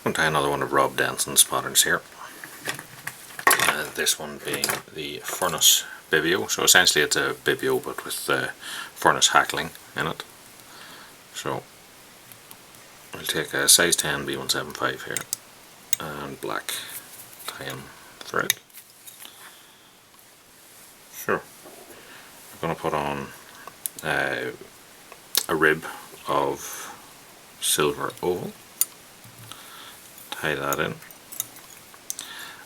going to try another one of Rob Denson's patterns here. This one being the furnace Bibio. So essentially it's a Bibio but with furnace hackling in it. So I'll take a size 10 B175 here and black tie-in thread. So I'm going to put on a rib of silver oval, tie that in,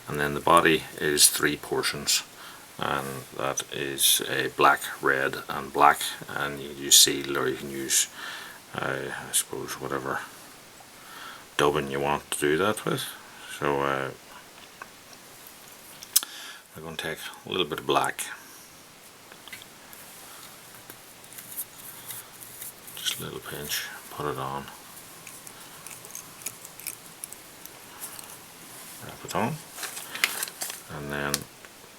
and then the body is 3 portions, and that is a black, red and black, and you use seal or you can use I suppose whatever dubbing you want to do that with. So we're going to take a little bit of black, just a little pinch, put it on, wrap it on, and then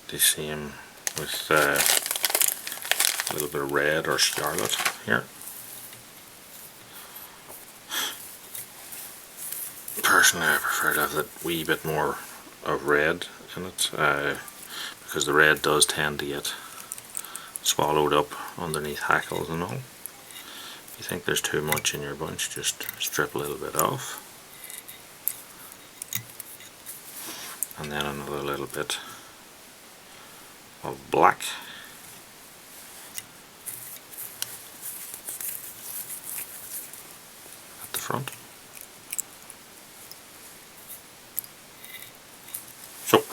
the same with a little bit of red or scarlet here. Personally I prefer to have that wee bit more of red in it, because the red does tend to get swallowed up underneath hackles and all. If you think there's too much in your bunch, just strip a little bit off, and then another little bit of black, at the front. So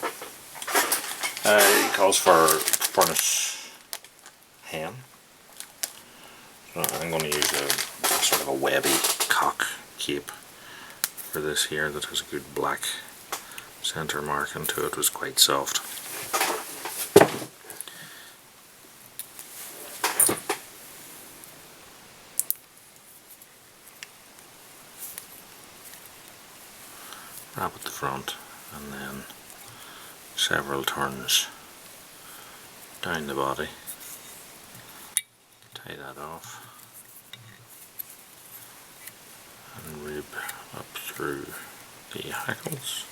it calls for furnace hen. So I'm going to use a sort of a webby cock cape for this here that has a good black centre marking to it. It was quite soft. Wrap at the front and then several turns down the body, tie that off and rib up through the hackles.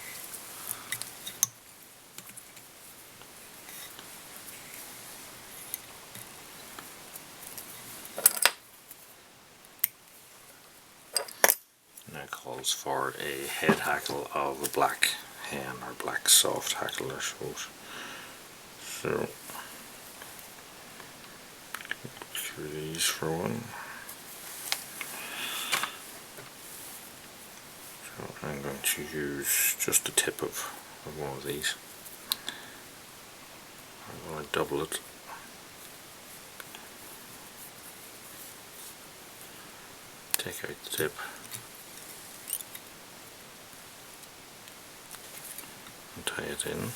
Now calls for a head hackle of a black hen, or black soft hackle I suppose. So through these for one. So I'm going to use just the tip of one of these. I'm going to double it. Take out the tip. And tie it in.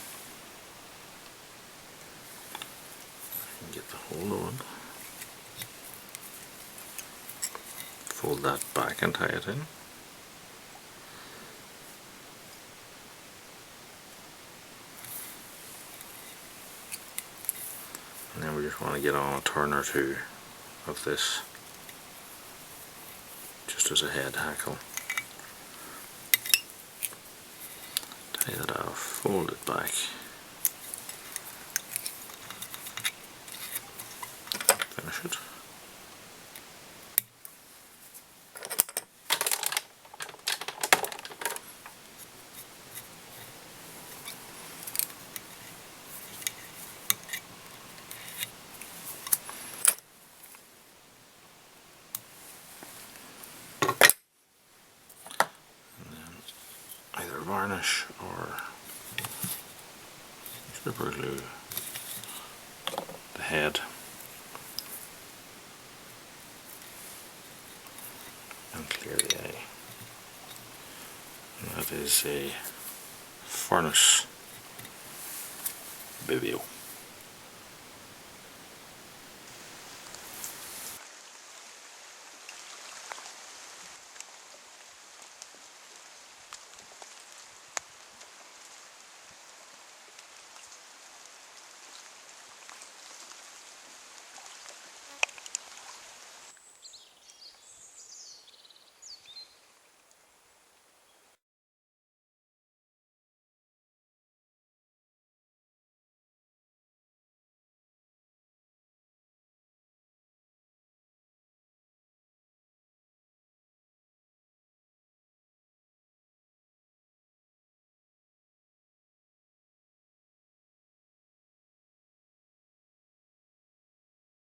And get the hold on. Fold that back and tie it in. And then we just want to get on a turn or two of this, just as a head hackle. Tie that off, fold it back, finish it. Varnish or super glue the head and clear the eye. And that is a furnace Bibio.